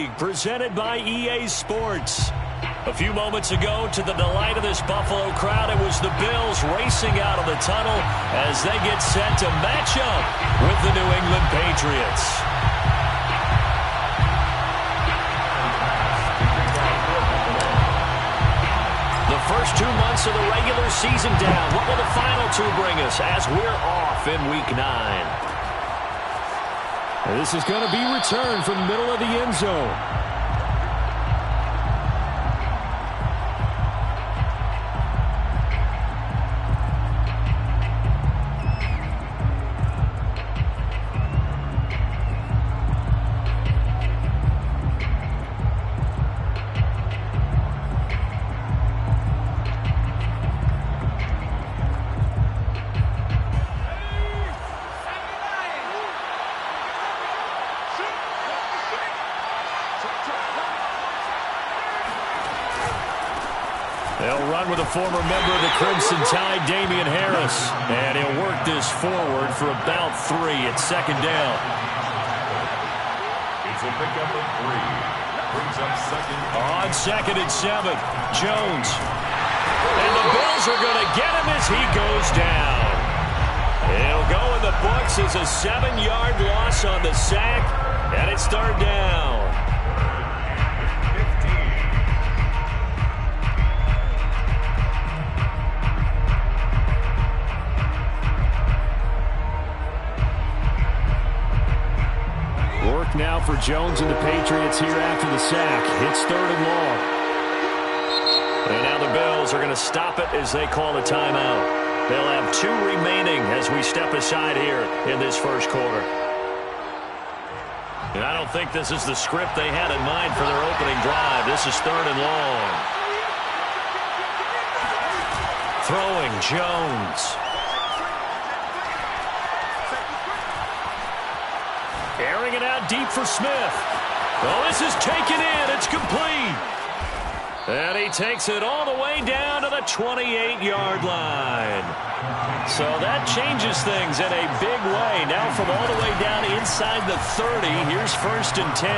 League, presented by EA Sports. A few moments ago, to the delight of this Buffalo crowd, it was the Bills racing out of the tunnel as they get set to match up with the New England Patriots. The first 2 months of the regular season down. What will the final two bring us as we're off in Week 9? This is going to be returned from the middle of the end zone. They'll run with a former member of the Crimson Tide, Damian Harris. And he'll work this forward for about 3 at second down. It's a pickup of 3. Brings up second. On 2nd and 7, Jones. And the Bills are going to get him as he goes down. He'll go in the books as a 7-yard loss on the sack. And it's 3rd down. Work now for Jones and the Patriots here after the sack. It's 3rd and long. And now the Bills are going to stop it as they call a timeout. They'll have 2 remaining as we step aside here in this first quarter. And I don't think this is the script they had in mind for their opening drive. This is 3rd and long. Throwing Jones. Airing it out deep for Smith. Oh, this is taken in. It's complete. And he takes it all the way down to the 28-yard line. So that changes things in a big way. Now from all the way down inside the 30, here's 1st and 10.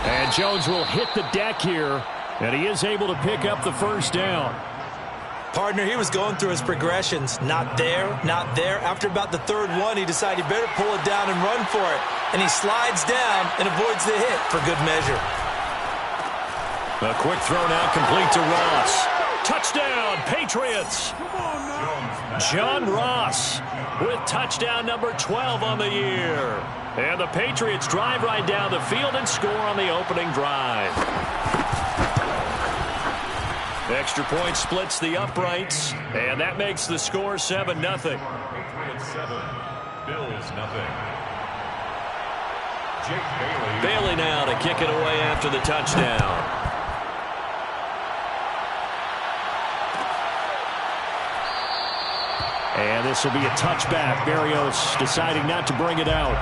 And Jones will hit the deck here, and he is able to pick up the 1st down. Partner, he was going through his progressions. Not there, not there. After about the 3rd one, he decided he better pull it down and run for it. And he slides down and avoids the hit for good measure. A quick throw now complete to Ross. Touchdown, Patriots. John Ross with touchdown number 12 on the year. And the Patriots drive right down the field and score on the opening drive. Extra point splits the uprights, and that makes the score 7-0. Patriots 7, Bills 0. Jake Bailey now to kick it away after the touchdown. And this will be a touchback. Barrios deciding not to bring it out.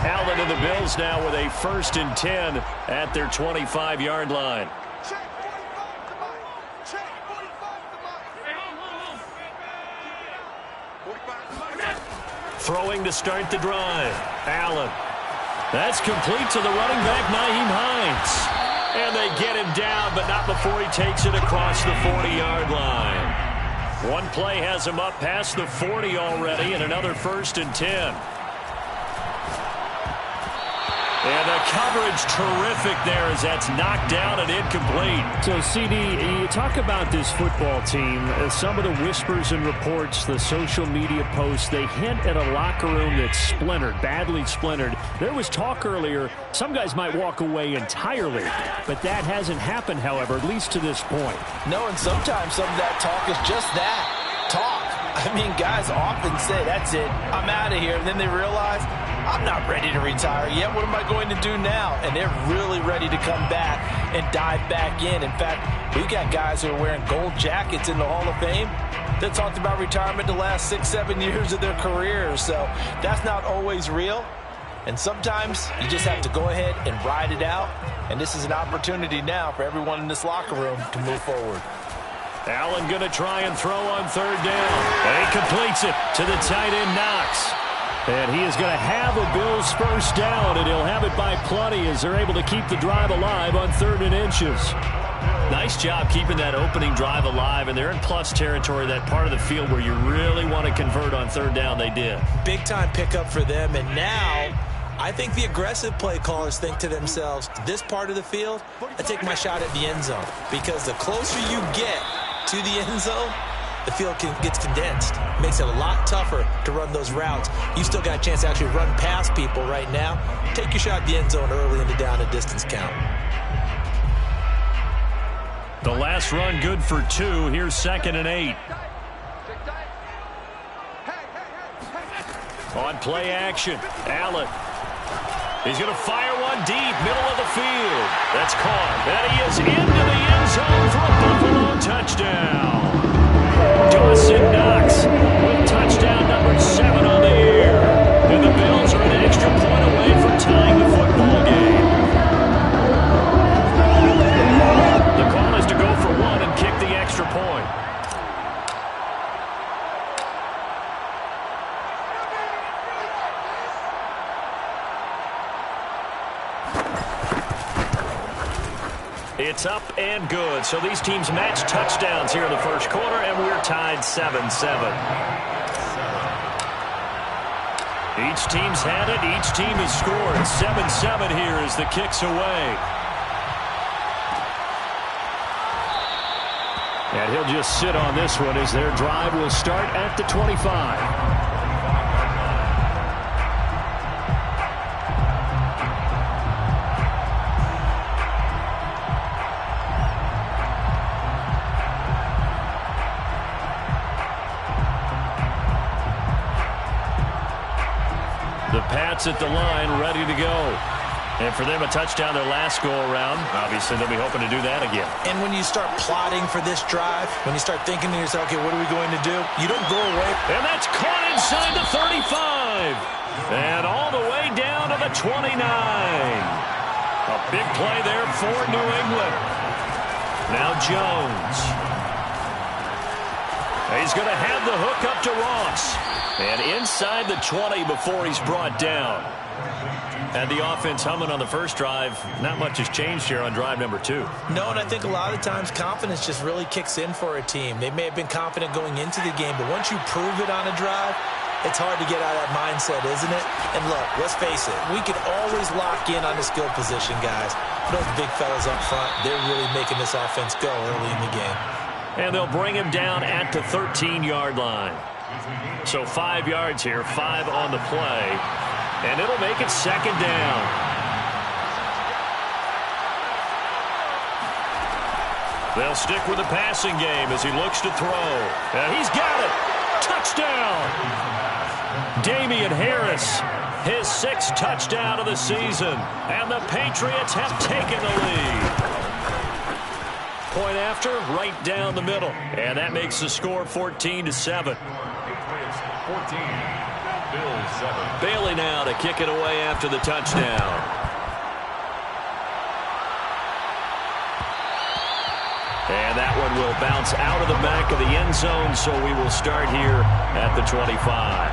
Allen and the Bills now with a 1st and 10 at their 25-yard line. Throwing to start the drive. Allen. That's complete to the running back, Nyheim Hines. And they get him down, but not before he takes it across the 40-yard line. One play has him up past the 40 already, and another 1st and 10. And the coverage terrific there as that's knocked down and incomplete. So, CD, you talk about this football team, some of the whispers and reports, the social media posts, they hint at a locker room that's splintered, badly splintered. There was talk earlier, some guys might walk away entirely, but that hasn't happened, however, at least to this point. No, and sometimes some of that talk is just that, talk. I mean, guys often say, that's it, I'm out of here, and then they realize, I'm not ready to retire yet. What am I going to do now? And they're really ready to come back and dive back in. In fact, we've got guys who are wearing gold jackets in the Hall of Fame that talked about retirement the last 6-7 years of their careers. So that's not always real. And sometimes you just have to go ahead and ride it out. And this is an opportunity now for everyone in this locker room to move forward. Allen going to try and throw on third down. And he completes it to the tight end, Knox. And he is going to have a Bills first down, and he'll have it by plenty as they're able to keep the drive alive on 3rd and inches. Nice job keeping that opening drive alive, and they're in plus territory, that part of the field where you really want to convert on 3rd down. They did. Big-time pickup for them, and now I think the aggressive play callers think to themselves, this part of the field, I take my shot at the end zone, because the closer you get to the end zone, the field gets condensed. Makes it a lot tougher to run those routes. You still got a chance to actually run past people right now. Take your shot at the end zone early in the down and distance count. The last run good for 2. Here's 2nd and 8. On play action, Allen. He's going to fire one deep, middle of the field. That's caught. And he is into the end zone for a Buffalo touchdown. Dawson Knox with touchdown number 7 on the year. And the Bills are an extra point away from tying the football game. The call is to go for 1 and kick the extra point. It's up and good. So these teams match touchdowns here in the first quarter, and we're tied 7-7. Each team's had it. Each team has scored. 7-7 here as the kick's away. And he'll just sit on this one as their drive will start at the 25. At the line, ready to go. And for them, a touchdown their last go-around. Obviously, they'll be hoping to do that again. And when you start plotting for this drive, when you start thinking to yourself, okay, what are we going to do? You don't go away. And that's caught inside the 35. And all the way down to the 29. A big play there for New England. Now Jones. He's going to have the hook up to Ross. And inside the 20 before he's brought down. And the offense humming on the first drive. Not much has changed here on drive number 2. No, and I think a lot of times confidence just really kicks in for a team. They may have been confident going into the game, but once you prove it on a drive, it's hard to get out of that mindset, isn't it? And look, let's face it, we can always lock in on the skill position, guys. Those big fellas up front, they're really making this offense go early in the game. And they'll bring him down at the 13-yard line. So 5 yards here, 5 on the play. And it'll make it 2nd down. They'll stick with the passing game as he looks to throw. And he's got it. Touchdown. Damian Harris, his 6th touchdown of the season. And the Patriots have taken the lead. Point after, right down the middle. And that makes the score 14-7. 14, Bills 7. Bailey now to kick it away after the touchdown. And that one will bounce out of the back of the end zone, so we will start here at the 25.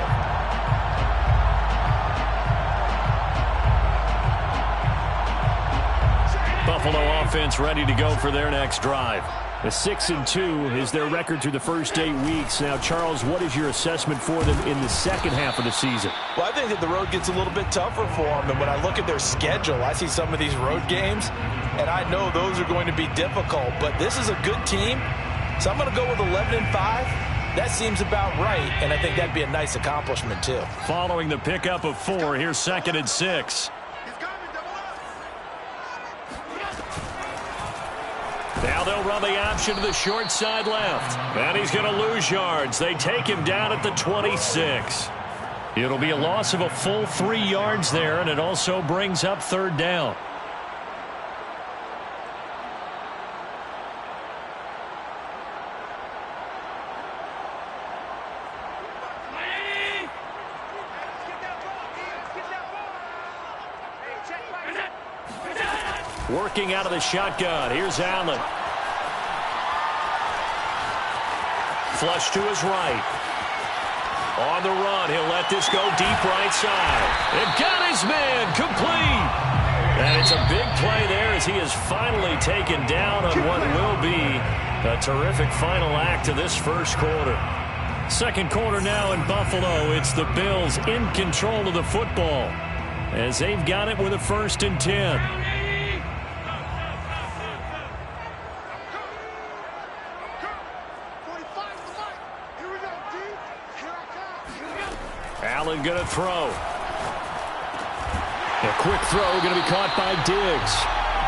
Buffalo offense ready to go for their next drive. A 6-2 is their record through the first 8 weeks. Now, Charles, what is your assessment for them in the second half of the season? Well, I think that the road gets a little bit tougher for them. And when I look at their schedule, I see some of these road games, and I know those are going to be difficult. But this is a good team, so I'm going to go with 11-5. That seems about right, and I think that'd be a nice accomplishment, too. Following the pickup of 4, here's 2nd and 6. Now they'll run the option to the short side left. And he's going to lose yards. They take him down at the 26. It'll be a loss of a full 3 yards there, and it also brings up third down. Working out of the shotgun. Here's Allen. Flush to his right. On the run, he'll let this go deep right side. And got his man complete. And it's a big play there as he is finally taken down on what will be a terrific final act of this first quarter. Second quarter now in Buffalo. It's the Bills in control of the football as they've got it with a 1st and 10. Allen going to throw. A quick throw going to be caught by Diggs.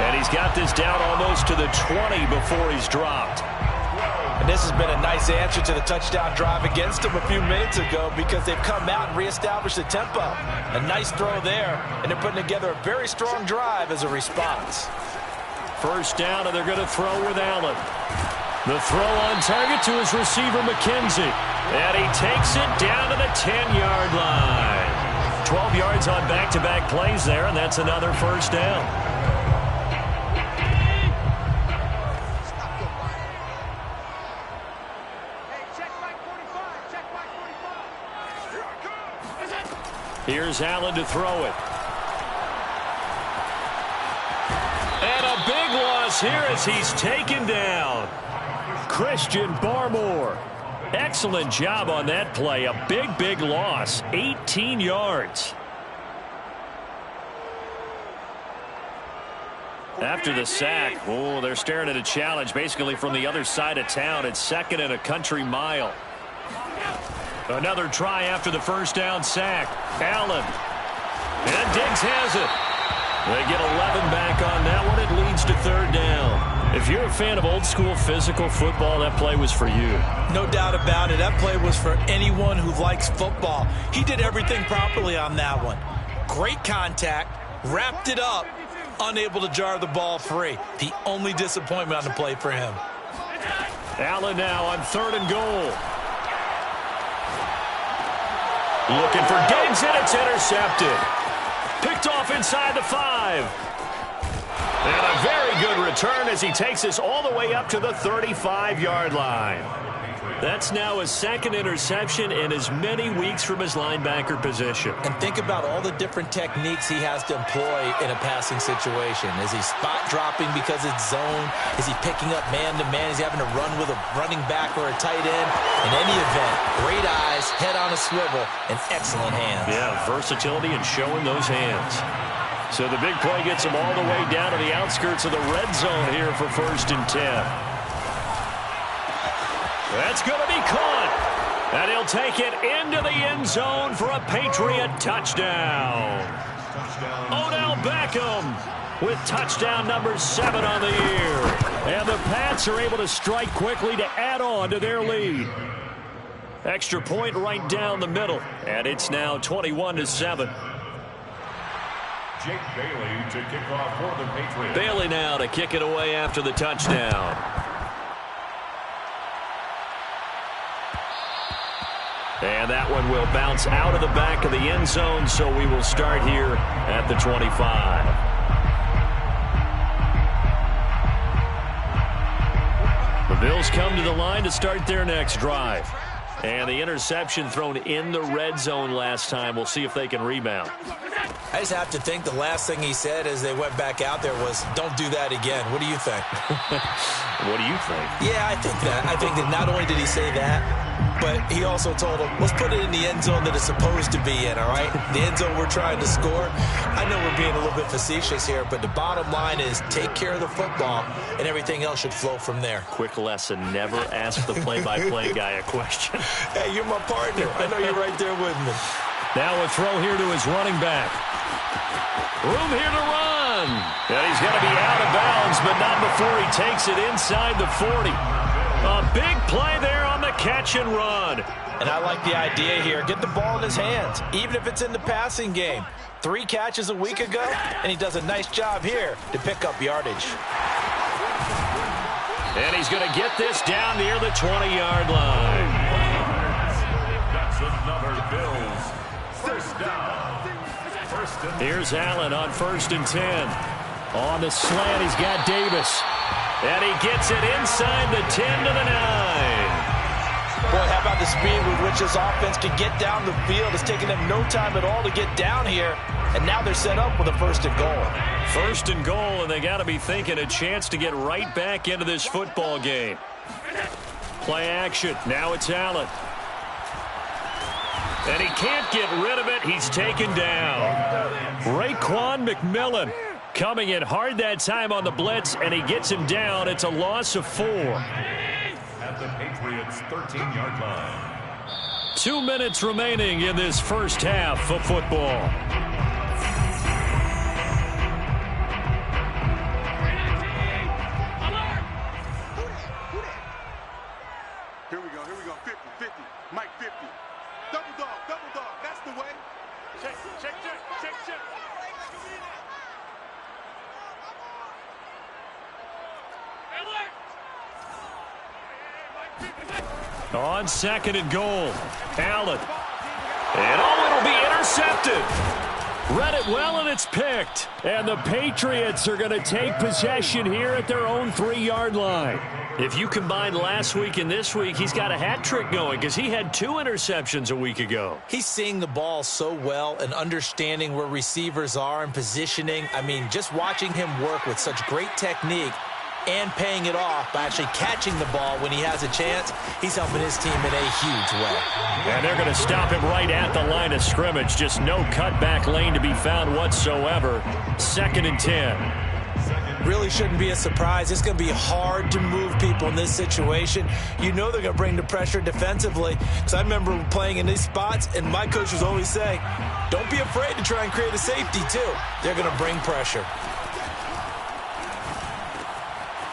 And he's got this down almost to the 20 before he's dropped. And this has been a nice answer to the touchdown drive against them a few minutes ago because they've come out and reestablished the tempo. A nice throw there, and they're putting together a very strong drive as a response. First down, and they're going to throw with Allen. The throw on target to his receiver, McKenzie. And he takes it down to the 10-yard line. 12 yards on back-to-back plays there, and that's another first down. Here's Allen to throw it. And a big loss here as he's taken down. Christian Barmore. Excellent job on that play. A big, big loss. 18 yards. After the sack, oh, they're staring at a challenge basically from the other side of town. It's 2nd and a country mile. Another try after the first down sack. Allen. And Diggs has it. They get 11 back on that one. It leads to third down. If you're a fan of old-school physical football, that play was for you. No doubt about it. That play was for anyone who likes football. He did everything properly on that one. Great contact. Wrapped it up. Unable to jar the ball free. The only disappointment on the play for him. Allen now on 3rd and goal. Looking for Diggs, and it's intercepted. Picked off inside the 5. And a very good return as he takes us all the way up to the 35-yard line. That's now his 2nd interception in as many weeks from his linebacker position. And think about all the different techniques he has to employ in a passing situation. Is he spot dropping because it's zone? Is he picking up man-to-man? Is he having to run with a running back or a tight end? In any event, great eyes, head on a swivel, and excellent hands. Yeah, versatility and showing those hands. So the big play gets him all the way down to the outskirts of the red zone here for 1st and 10. That's going to be caught. And he'll take it into the end zone for a Patriot touchdown. Odell Beckham with touchdown number 7 on the year. And the Pats are able to strike quickly to add on to their lead. Extra point right down the middle. And it's now 21-7. Jake Bailey to kick off for the Patriots. Bailey now to kick it away after the touchdown. And that one will bounce out of the back of the end zone, so we will start here at the 25. The Bills come to the line to start their next drive. And the interception thrown in the red zone last time. We'll see if they can rebound. I just have to think the last thing he said as they went back out there was, don't do that again. What do you think? What do you think? Yeah, I think that. I think that not only did he say that, but he also told him, let's put it in the end zone that it's supposed to be in, all right? The end zone we're trying to score. I know we're being a little bit facetious here, but the bottom line is take care of the football, and everything else should flow from there. Quick lesson, never ask the play-by-play guy a question. Hey, you're my partner. I know you're right there with me. Now a throw here to his running back. Room here to run. And he's going to be out of bounds, but not before he takes it inside the 40. A big play there on the catch and run. And I like the idea here. Get the ball in his hands, even if it's in the passing game. 3 catches a week ago, and he does a nice job here to pick up yardage. And he's going to get this down near the 20-yard line. That's another Bills first down. Here's Allen on 1st and 10. On the slant, he's got Davis. And he gets it inside the 10 to the 9. Boy, how about the speed with which this offense can get down the field? It's taking them no time at all to get down here. And now they're set up with a 1st and goal. 1st and goal, and they got to be thinking a chance to get right back into this football game. Play action. Now it's Allen. And he can't get rid of it. He's taken down. Raekwon McMillan coming in hard that time on the blitz, and he gets him down. It's a loss of 4. At the Patriots' 13-yard line. 2 minutes remaining in this first half of football. Here we go. 50, 50. Mike 50. Double dog. That's the way. Check. On 2nd and goal, Allen. And it'll be intercepted. Read it well, and it's picked. And the Patriots are going to take possession here at their own 3-yard line. If you combine last week and this week, he's got a hat trick going because he had 2 interceptions a week ago. He's seeing the ball so well and understanding where receivers are and positioning. I mean, just watching him work with such great technique and paying it off by actually catching the ball when he has a chance, he's helping his team in a huge way. And they're going to stop him right at the line of scrimmage. Just no cutback lane to be found whatsoever. 2nd and 10. Really shouldn't be a surprise. It's going to be hard to move people in this situation. You know they're going to bring the pressure defensively. Because I remember playing in these spots, and my coach was always saying, don't be afraid to try and create a safety, too. They're going to bring pressure.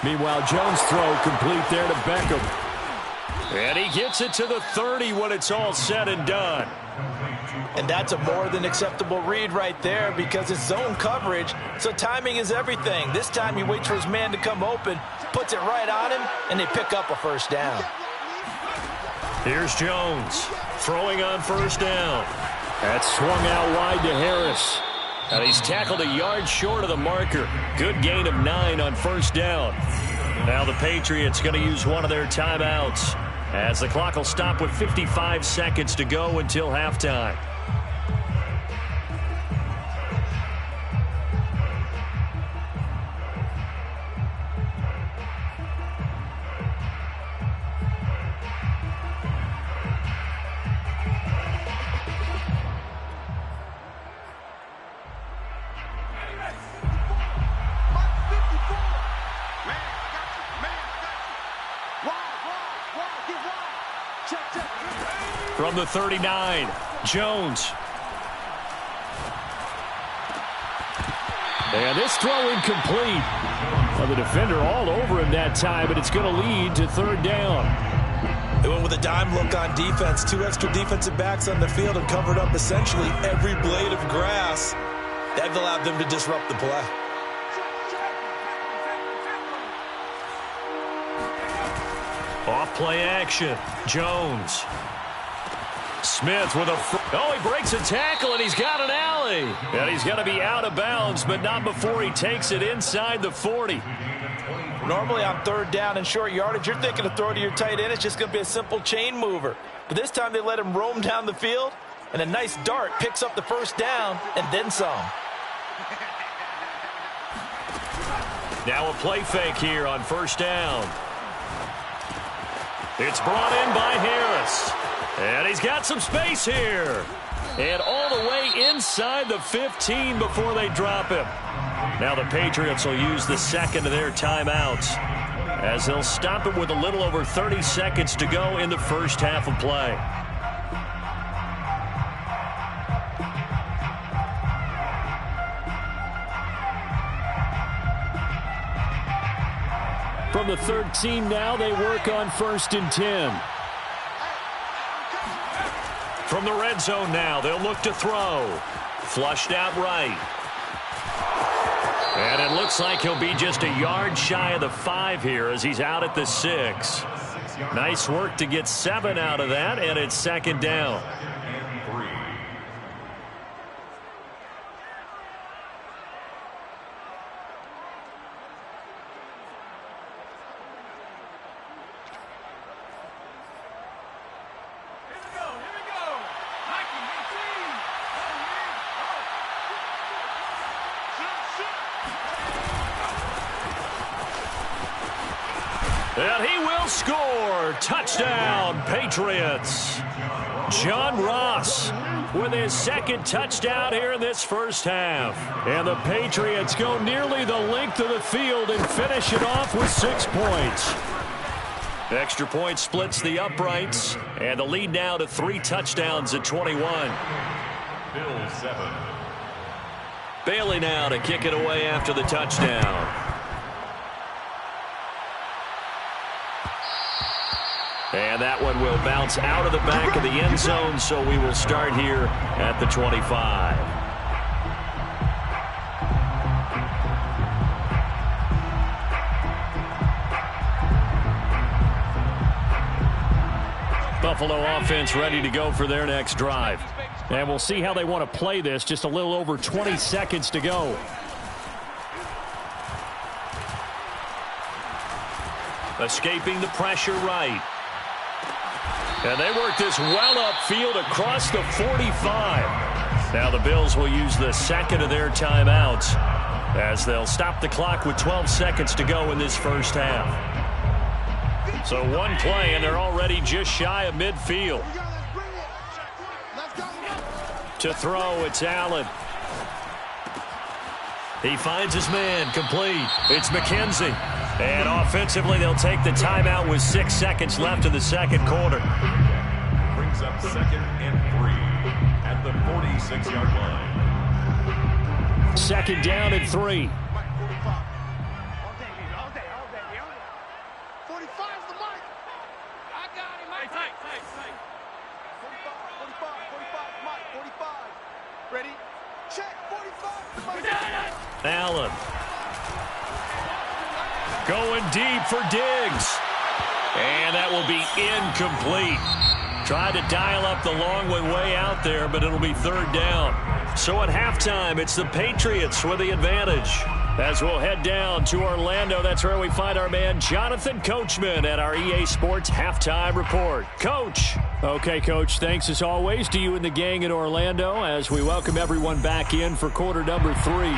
Meanwhile, Jones' throw complete there to Beckham. And he gets it to the 30 when it's all said and done. And that's a more than acceptable read right there because it's zone coverage, so timing is everything. This time he waits for his man to come open, puts it right on him, and they pick up a 1st down. Here's Jones throwing on 1st down. That's swung out wide to Harris. And he's tackled a yard short of the marker. Good gain of 9 on 1st down. Now the Patriots going to use one of their timeouts as the clock will stop with 55 seconds to go until halftime. From the 39, Jones. And this throw incomplete. Well, the defender all over him that time, but it's going to lead to 3rd down. They went with a dime look on defense. 2 extra defensive backs on the field and covered up essentially every blade of grass. That allowed them to disrupt the play. Off play action, Jones. Smith with a... he breaks a tackle, and he's got an alley. And he's going to be out of bounds, but not before he takes it inside the 40. Normally on 3rd down and short yardage, you're thinking of throw to your tight end. It's just going to be a simple chain mover. But this time they let him roam down the field, and a nice dart picks up the 1st down and then some. Now a play fake here on 1st down. It's brought in by Harris. And he's got some space here. And all the way inside the 15 before they drop him. Now the Patriots will use the 2nd of their timeouts as they'll stop it with a little over 30 seconds to go in the first half of play. From the 13 now, they work on 1st and 10. From the red zone now, they'll look to throw. Flushed out right. And it looks like he'll be just a yard shy of the 5 here as he's out at the 6. Nice work to get 7 out of that, and it's second down. And he will score. Touchdown, Patriots. John Ross with his second touchdown here in this first half. And the Patriots go nearly the length of the field and finish it off with 6 points. Extra point splits the uprights. And the lead now to 3 touchdowns at 21. Bills 7. Bailey now to kick it away after the touchdown. And that one will bounce out of the back of the end zone, so we will start here at the 25. Buffalo offense ready to go for their next drive. And we'll see how they want to play this. Just a little over 20 seconds to go. Escaping the pressure right. And they work this well upfield across the 45. Now the Bills will use the second of their timeouts as they'll stop the clock with 12 seconds to go in this first half. So one play, and they're already just shy of midfield. To throw, it's Allen. He finds his man, complete. It's McKenzie. And offensively, they'll take the timeout with 6 seconds left in the second quarter. Brings up 2nd and 3 at the 46-yard line. Second down and 3. 45's the mic. I got him. 45, Mike, 45. Ready? Check, 45. Allen. Going deep for Diggs. And that will be incomplete. Tried to dial up the long one way out there, but it'll be third down. So at halftime, it's the Patriots with the advantage. As we'll head down to Orlando, that's where we find our man Jonathan Coachman at our EA Sports Halftime Report. Coach. Okay, Coach, thanks as always to you and the gang in Orlando as we welcome everyone back in for quarter number 3.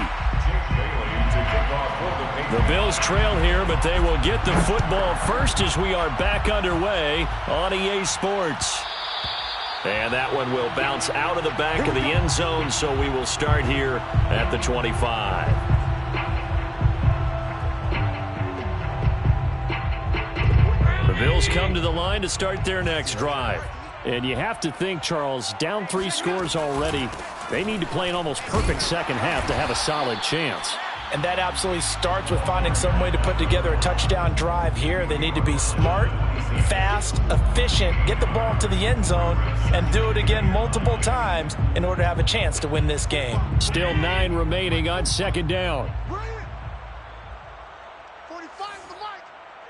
The Bills trail here, but they will get the football first as we are back underway on EA Sports. And that one will bounce out of the back of the end zone, so we will start here at the 25. The Bills come to the line to start their next drive. And you have to think, Charles, down 3 scores already. They need to play an almost perfect second half to have a solid chance. And that absolutely starts with finding some way to put together a touchdown drive here. They need to be smart, fast, efficient, get the ball to the end zone, and do it again multiple times in order to have a chance to win this game. Still 9 remaining on second down. 45's the mic.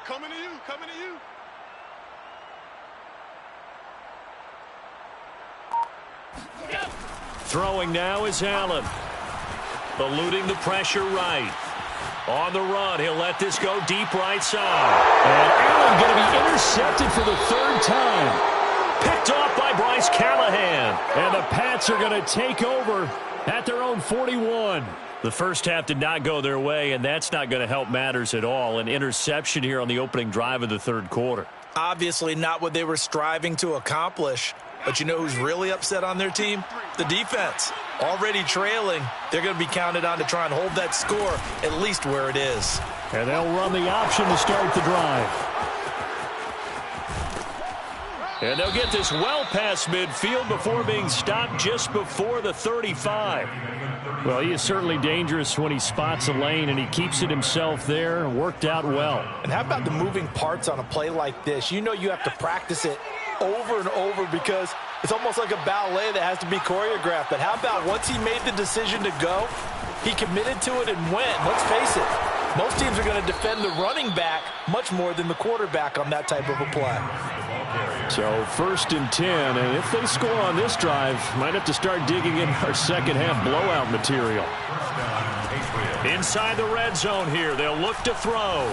Coming to you, coming to you. Throwing now is Allen. Eluding the pressure right. On the run, he'll let this go deep right side. And Allen going to be intercepted for the 3rd time. Picked off by Bryce Callahan. And the Pats are going to take over at their own 41. The first half did not go their way, and that's not going to help matters at all. An interception here on the opening drive of the 3rd quarter. Obviously not what they were striving to accomplish. But you know who's really upset on their team? The defense. Already trailing. They're going to be counted on to try and hold that score at least where it is. And they'll run the option to start the drive. And they'll get this well past midfield before being stopped just before the 35. Well, he is certainly dangerous when he spots a lane, and he keeps it himself there and worked out well. And how about the moving parts on a play like this? You know you have to practice it over and over because It's almost like a ballet that has to be choreographed. But how about once he made the decision to go, he committed to it and went. Let's face it, most teams are going to defend the running back much more than the quarterback on that type of a play. So 1st and 10, and if they score on this drive, might have to start digging in our second half blowout material. Inside the red zone here, they'll look to throw.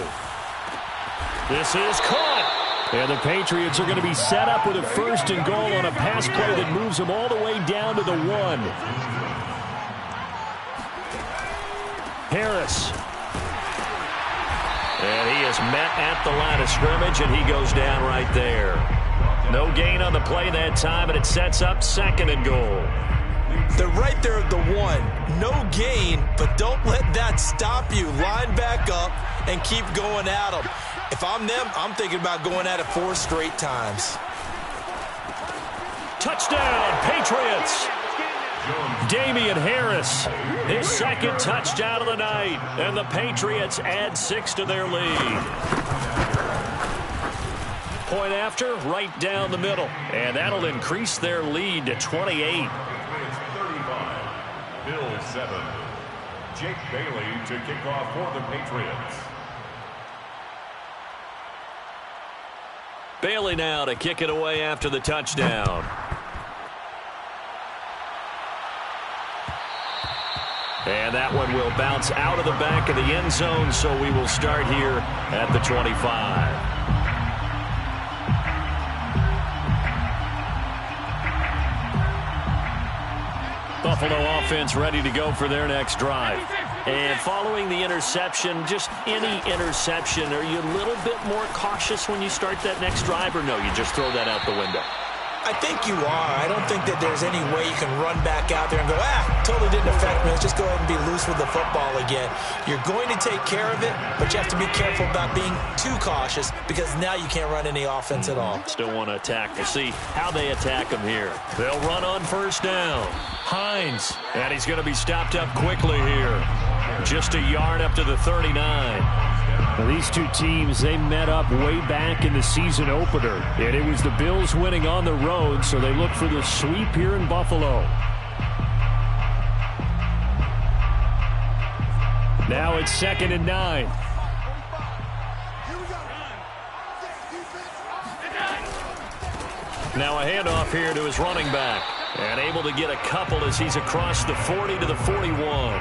This is caught. And the Patriots are going to be set up with a 1st and goal on a pass play that moves them all the way down to the 1. Harris. And he is met at the line of scrimmage, and he goes down right there. No gain on the play that time, and it sets up 2nd and goal. They're right there at the 1. No gain, but don't let that stop you. Line back up and keep going at them. If I'm them, I'm thinking about going at it 4 straight times. Touchdown, Patriots! Damian Harris, his 2nd touchdown of the night, and the Patriots add 6 to their lead. Point after, right down the middle, and that'll increase their lead to 28. 35, Bill 7. Jake Bailey to kick off for the Patriots. Bailey now to kick it away after the touchdown. And that one will bounce out of the back of the end zone, so we will start here at the 25. Buffalo offense ready to go for their next drive. And following the interception, just any interception, are you a little bit more cautious when you start that next drive, or no, you just throw that out the window? I think you are. I don't think that there's any way you can run back out there and go, totally didn't affect me. Let's just go ahead and be loose with the football again. You're going to take care of it, but you have to be careful about being too cautious because now you can't run any offense at all. Still want to attack. We'll see how they attack him here. They'll run on 1st down. Hines, and he's going to be stopped up quickly here. Just a yard up to the 39. Now, these two teams, they met up way back in the season opener, and it was the Bills winning on the road, so they look for the sweep here in Buffalo. Now it's 2nd and 9. Now a handoff here to his running back, and able to get a couple as he's across the 40 to the 41.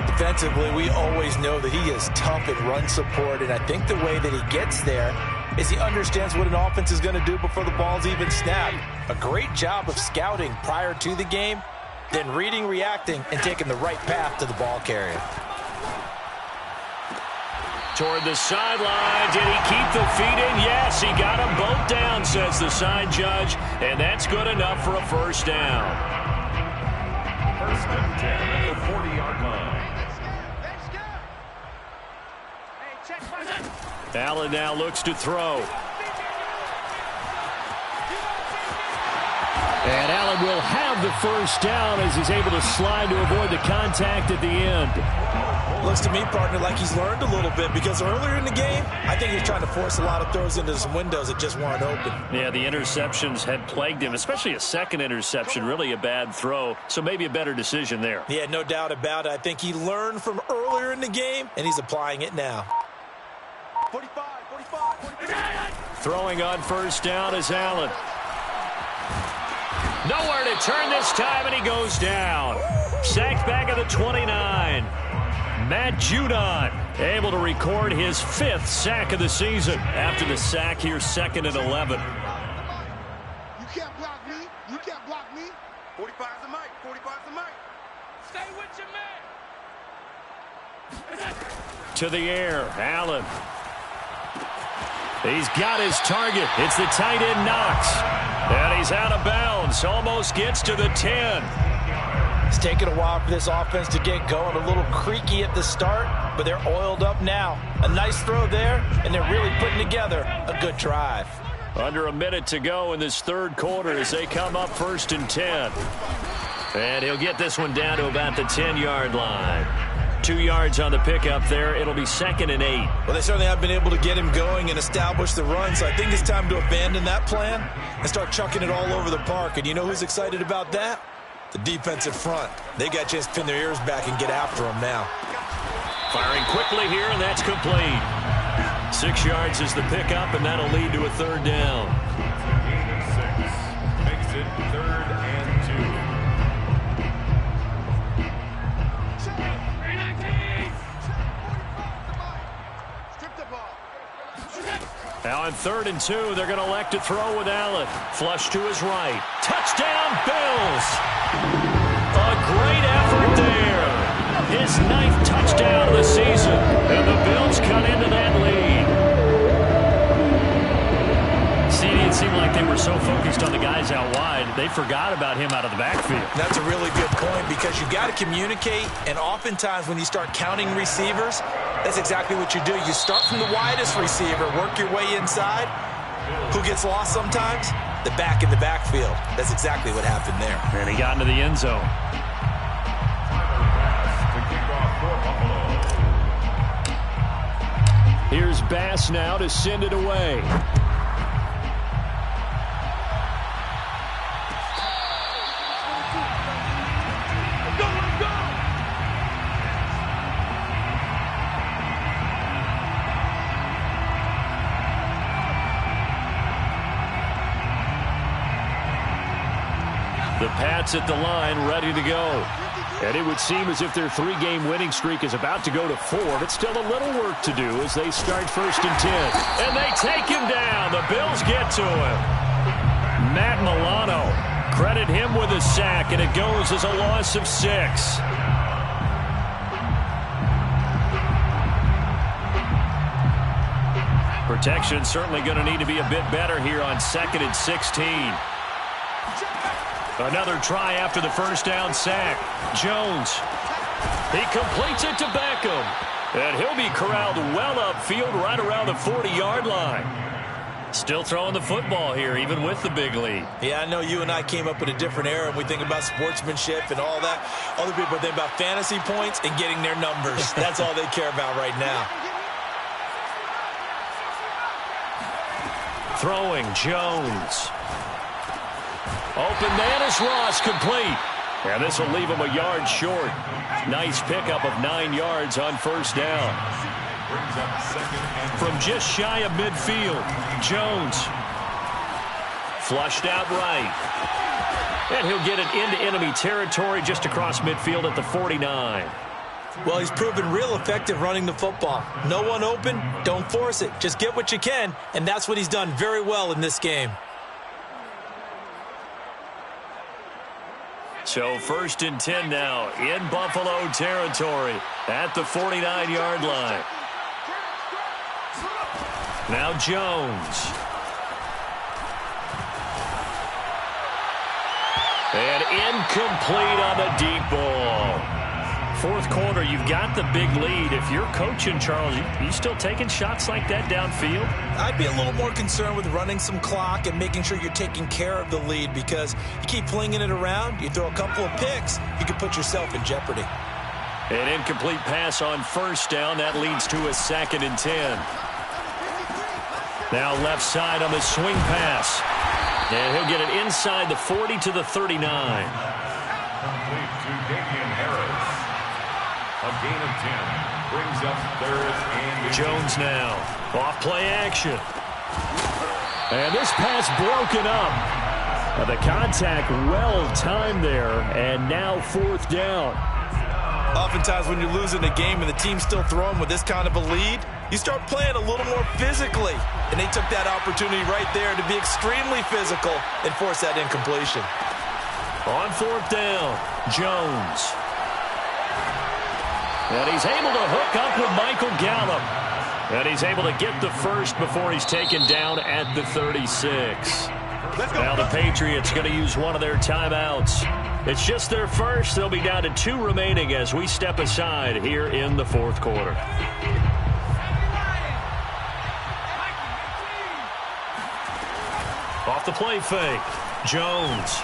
Defensively, we always know that he is tough in run support, and I think the way that he gets there is he understands what an offense is going to do before the ball's even snapped. A great job of scouting prior to the game, then reading, reacting, and taking the right path to the ball carrier. Toward the sideline. Did he keep the feet in? Yes, he got them both down, says the side judge, and that's good enough for a 1st down. 1st and 10 at the 40-yard line. Allen now looks to throw. And Allen will have the 1st down as he's able to slide to avoid the contact at the end. Looks to me, partner, like he's learned a little bit because earlier in the game, I think he was trying to force a lot of throws into some windows that just weren't open. Yeah, the interceptions had plagued him, especially a 2nd interception, really a bad throw, so maybe a better decision there. Yeah, no doubt about it. I think he learned from earlier in the game, and he's applying it now. 45. Throwing on 1st down is Allen. Nowhere to turn this time, and he goes down. Sacked back at the 29. Matt Judon able to record his 5th sack of the season. After the sack here, 2nd and 11. You can't block me. You can't block me. 45's the mic. 45's the mic. Stay with your man. To the air, Allen. He's got his target. It's the tight end Knox. And he's out of bounds. Almost gets to the 10. It's taken a while for this offense to get going. A little creaky at the start, but they're oiled up now. A nice throw there, and they're really putting together a good drive. Under a minute to go in this 3rd quarter as they come up 1st and 10. And he'll get this one down to about the 10-yard line. 2 yards on the pickup there. It'll be 2nd and 8. Well, they certainly have been able to get him going and establish the run, so I think it's time to abandon that plan and start chucking it all over the park. And you know who's excited about that? The defensive front. They got a chance to pin their ears back and get after him now. Firing quickly here, and that's complete. 6 yards is the pickup, and that'll lead to a 3rd down. Gain of 6 makes it 3rd and 2. Now on 3rd and 2, they're going to elect to throw with Allen. Flush to his right. Touchdown, Bills! A great effort there. His 9th touchdown of the season. And the Bills cut into that lead. See, it seemed like they were so focused on the guys out wide, they forgot about him out of the backfield. That's a really good point because you got to communicate, and oftentimes when you start counting receivers, that's exactly what you do. You start from the widest receiver, work your way inside. Who gets lost sometimes? The back in the backfield. That's exactly what happened there. And he got into the end zone. Here's Bass now to send it away. The Pats at the line, ready to go. And it would seem as if their 3-game winning streak is about to go to 4, but still a little work to do as they start 1st and 10. And they take him down. The Bills get to him. Matt Milano, credit him with a sack, and it goes as a loss of 6. Protection certainly going to need to be a bit better here on 2nd and 16. Another try after the 1st down sack. Jones. He completes it to Beckham. And he'll be corralled well upfield right around the 40-yard line. Still throwing the football here, even with the big lead. Yeah, I know you and I came up in a different era, and we think about sportsmanship and all that. Other people think about fantasy points and getting their numbers. That's all they care about right now. Throwing, Jones. Open man is Ross, complete. And this will leave him a yard short. Nice pickup of 9 yards on 1st down. From just shy of midfield, Jones. Flushed out right. And he'll get it into enemy territory just across midfield at the 49. Well, he's proven real effective running the football. No one open, don't force it. Just get what you can, and that's what he's done very well in this game. So 1st and 10 now in Buffalo territory at the 49-yard line. Now Jones. And incomplete on the deep ball. 4th quarter, you've got the big lead. If you're coaching, Charles, you still taking shots like that downfield? I'd be a little more concerned with running some clock and making sure you're taking care of the lead, because you keep flinging it around, you throw a couple of picks, you could put yourself in jeopardy. An incomplete pass on 1st down. That leads to a 2nd and 10. Now left side on the swing pass. And he'll get it inside the 40 to the 39. Complete to Damian Harris. A gain of 10 brings up 3rd and Jones now. Off play action. And this pass broken up. The contact well timed there. And now 4th down. Oftentimes when you're losing a game and the team's still throwing with this kind of a lead, you start playing a little more physically. And they took that opportunity right there to be extremely physical and force that incompletion. On 4th down, Jones. And he's able to hook up with Michael Gallup. And he's able to get the first before he's taken down at the 36. Now the Patriots going to use one of their timeouts. It's just their first. They'll be down to 2 remaining as we step aside here in the 4th quarter. Off the play fake, Jones.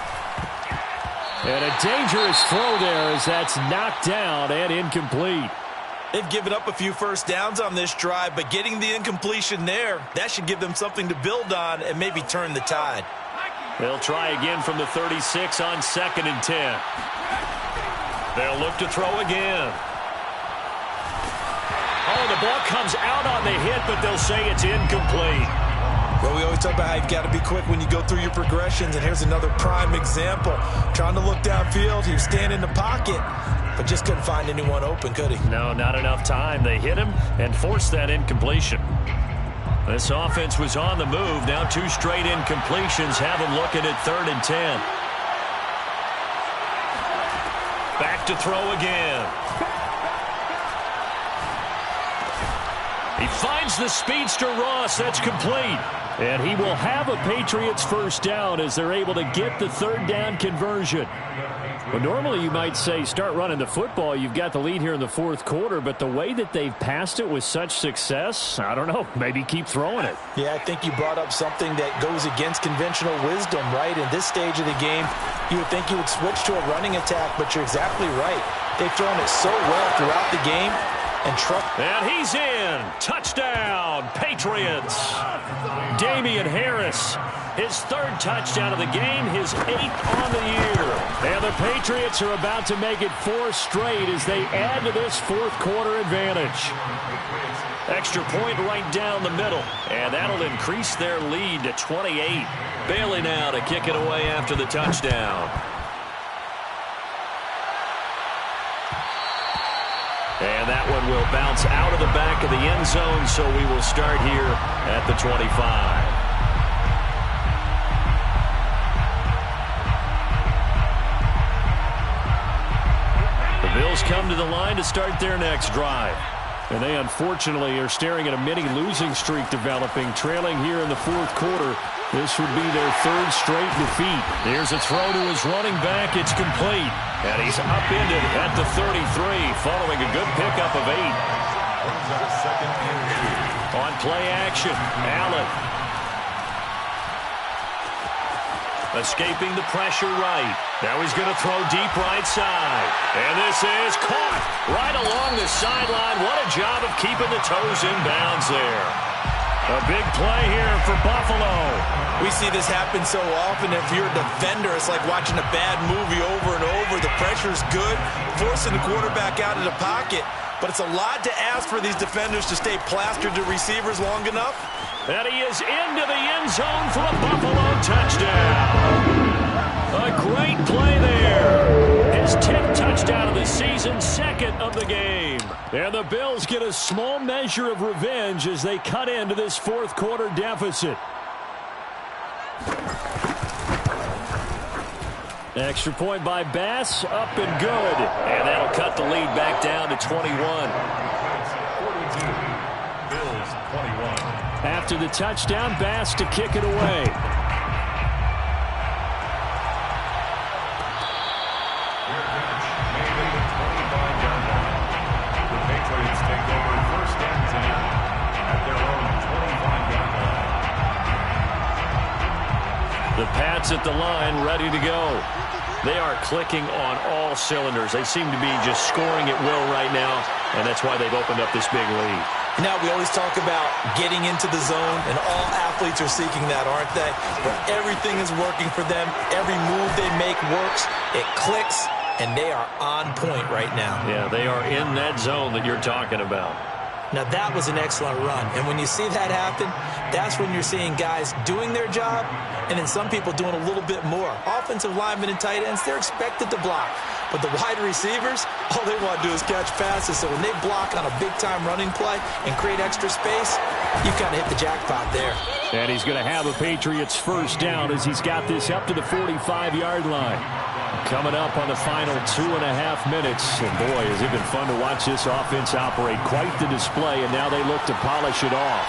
And a dangerous throw there as that's knocked down and incomplete. They've given up a few first downs on this drive, but getting the incompletion there, that should give them something to build on and maybe turn the tide. They'll try again from the 36 on 2nd and 10. They'll look to throw again. Oh, the ball comes out on the hit, but they'll say it's incomplete. Well, we always talk about how you've got to be quick when you go through your progressions, and here's another prime example. Trying to look downfield, he was standing in the pocket, but just couldn't find anyone open, could he? No, not enough time. They hit him and forced that incompletion. This offense was on the move. Now 2 straight incompletions have them looking at 3rd and 10. Back to throw again. He finds the speedster Ross. That's complete. And he will have a Patriots first down as they're able to get the 3rd down conversion. Well, normally you might say start running the football. You've got the lead here in the 4th quarter, but the way that they've passed it with such success, I don't know, maybe keep throwing it. Yeah, I think you brought up something that goes against conventional wisdom, right? In this stage of the game, you would think you would switch to a running attack, but you're exactly right. They've thrown it so well throughout the game. And he's in. Touchdown, Patriots. Damian Harris, his 3rd touchdown of the game, his 8th on the year. And the Patriots are about to make it 4 straight as they add to this 4th quarter advantage. Extra point right down the middle, and that'll increase their lead to 28. Bailey now to kick it away after the touchdown. And that one will bounce out of the back of the end zone, so we will start here at the 25. The Bills come to the line to start their next drive. And they unfortunately are staring at a mini losing streak developing, trailing here in the 4th quarter. This would be their 3rd straight defeat. Here's a throw to his running back. It's complete. And he's upended at the 33 following a good pickup of 8. On play action, Allen. Escaping the pressure right. Now he's going to throw deep right side. And this is caught right along the sideline. What a job of keeping the toes in bounds there. A big play here for Buffalo. We see this happen so often. If you're a defender, it's like watching a bad movie over and over. The pressure's good, forcing the quarterback out of the pocket. But it's a lot to ask for these defenders to stay plastered to receivers long enough. And he is into the end zone for a Buffalo touchdown. A great play there. His 10th touchdown of the season, 2nd of the game. And the Bills get a small measure of revenge as they cut into this 4th quarter deficit. Extra point by Bass, up and good. And that'll cut the lead back down to 21. 42, Bills 21. After the touchdown, Bass to kick it away. The Patriots take over 1st and 10 at their own 25-yard line. The Pats at the line, ready to go. They are clicking on all cylinders. They seem to be just scoring at will right now, and that's why they've opened up this big lead. Now, we always talk about getting into the zone, and all athletes are seeking that, aren't they? But everything is working for them. Every move they make works. It clicks, and they are on point right now. Yeah, they are in that zone that you're talking about. Now, that was an excellent run. And when you see that happen, that's when you're seeing guys doing their job and then some people doing a little bit more. Offensive linemen and tight ends, they're expected to block. But the wide receivers, all they want to do is catch passes. So when they block on a big-time running play and create extra space, you kind of hit the jackpot there. And he's going to have a Patriots first down as he's got this up to the 45-yard line. Coming up on the final 2.5 minutes. And boy, has it been fun to watch this offense operate. Quite the display, and now they look to polish it off.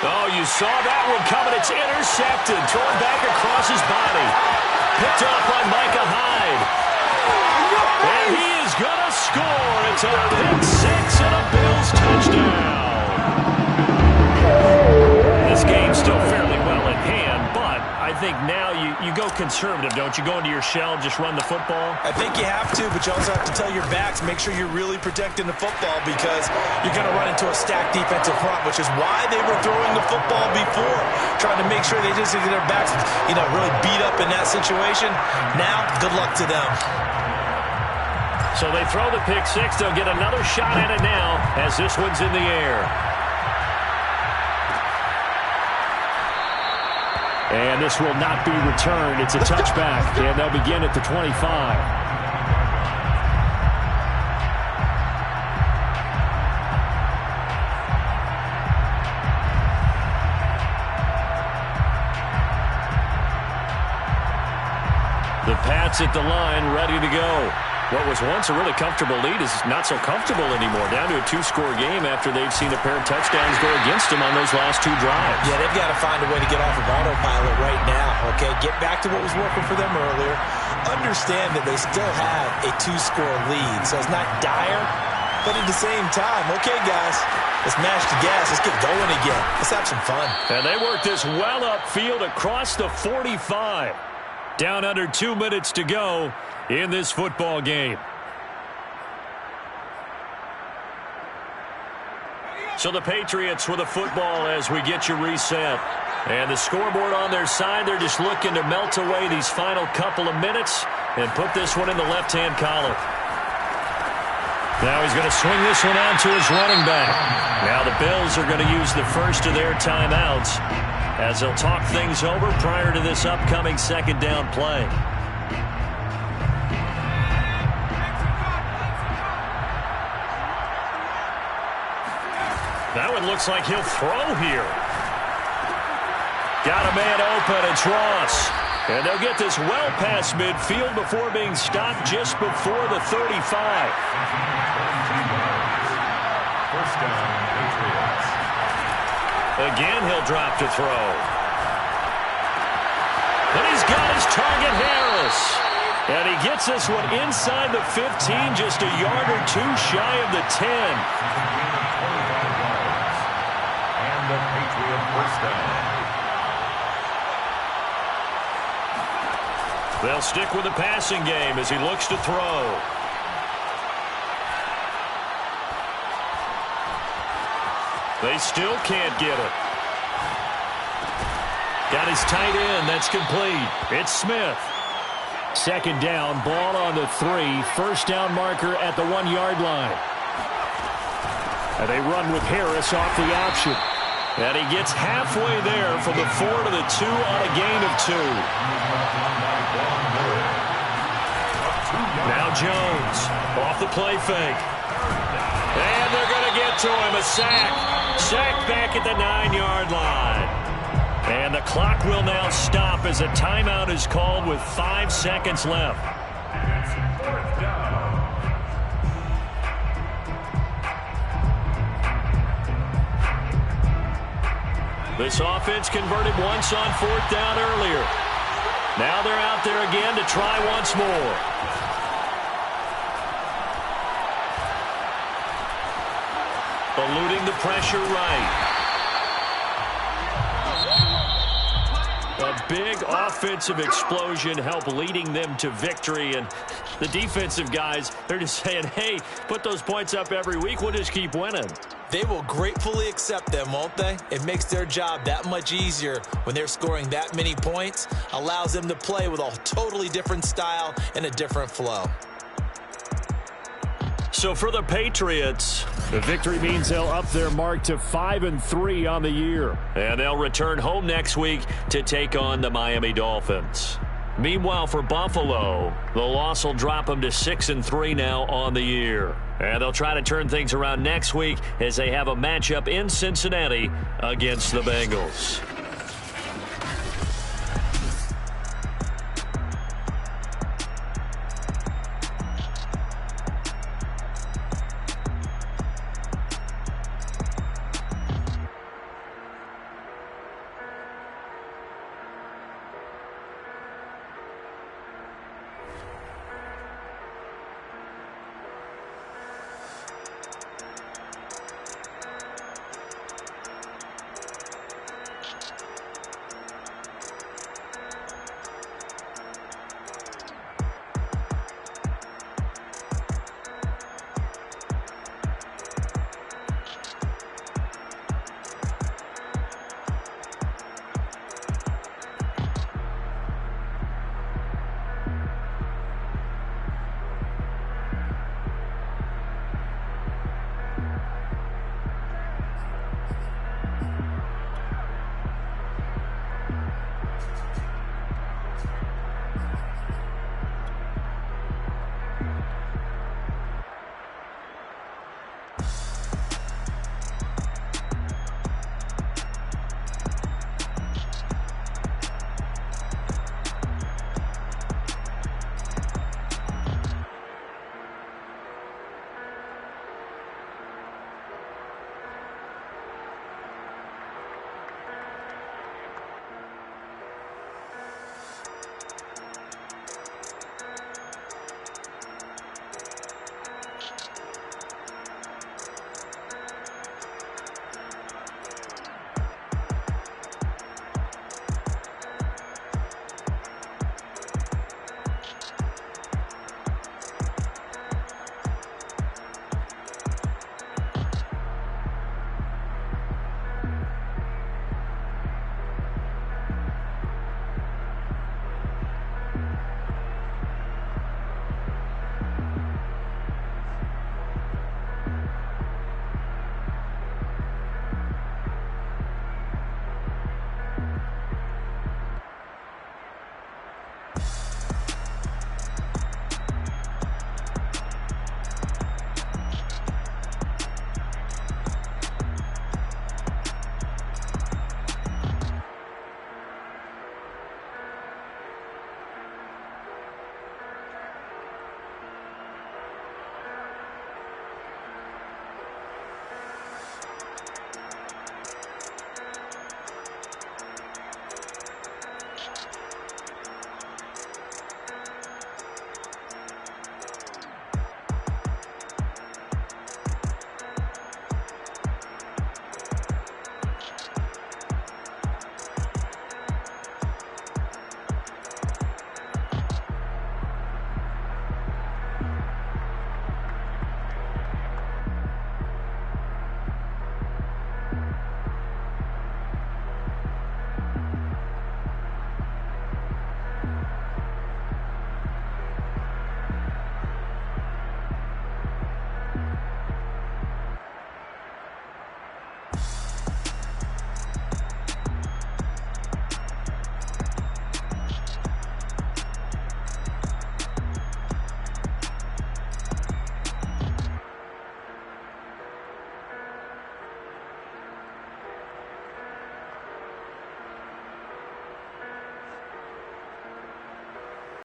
Oh, you saw that one coming. It's intercepted. Thrown back across his body. Picked up by Micah Hyde. And he is going to score. It's a pick six and a Bills touchdown. This game's still fairly well in hand, but I think now you go conservative, don't you? Go into your shell, just run the football? I think you have to, but you also have to tell your backs, make sure you're really protecting the football because you're going to run into a stacked defensive front, which is why they were throwing the football before, trying to make sure they just get their backs, really beat up in that situation. Now, good luck to them. So they throw the pick six. They'll get another shot at it now as this one's in the air. And this will not be returned. It's a touchback, and they'll begin at the 25. The Pats at the line, ready to go. What was once a really comfortable lead is not so comfortable anymore. Down to a two-score game after they've seen a pair of touchdowns go against them on those last two drives. Yeah, they've got to find a way to get off of autopilot right now, okay? Get back to what was working for them earlier. Understand that they still have a two-score lead, so it's not dire, but at the same time, okay, guys, let's mash the gas. Let's get going again. Let's have some fun. And they work this well upfield across the 45. Down under 2 minutes to go in this football game. So the Patriots with the football as we get you reset. And the scoreboard on their side, they're just looking to melt away these final couple of minutes and put this one in the left-hand column. Now he's going to swing this one out to his running back. Now the Bills are going to use the first of their timeouts as they'll talk things over prior to this upcoming second down play. That one looks like he'll throw here. Got a man open, it's Ross. And they'll get this well past midfield before being stopped just before the 35. First down, Patriots. Again, he'll drop to throw. And he's got his target, Harris. And he gets this one inside the 15, just a yard or two shy of the 10. And the Patriot first down. They'll stick with the passing game as he looks to throw. They still can't get it. Got his tight end. That's complete. It's Smith. Second down, ball on the 3. First down marker at the 1 yard line. And they run with Harris off the option. And he gets halfway there from the 4 to the 2 on a gain of 2. Now Jones off the play fake. And they're going to get to him. A sack. Sack back at the 9 yard line. And the clock will now stop as a timeout is called with 5 seconds left. This offense converted once on 4th down earlier. Now they're out there again to try once more. Eluding the pressure right. A big offensive explosion helped leading them to victory. And the defensive guys, they're just saying, hey, put those points up every week. We'll just keep winning. They will gratefully accept them, won't they? It makes their job that much easier when they're scoring that many points. Allows them to play with a totally different style and a different flow. So for the Patriots, the victory means they'll up their mark to 5-3 on the year. And they'll return home next week to take on the Miami Dolphins. Meanwhile, for Buffalo, the loss will drop them to 6-3 now on the year. And they'll try to turn things around next week as they have a matchup in Cincinnati against the Bengals.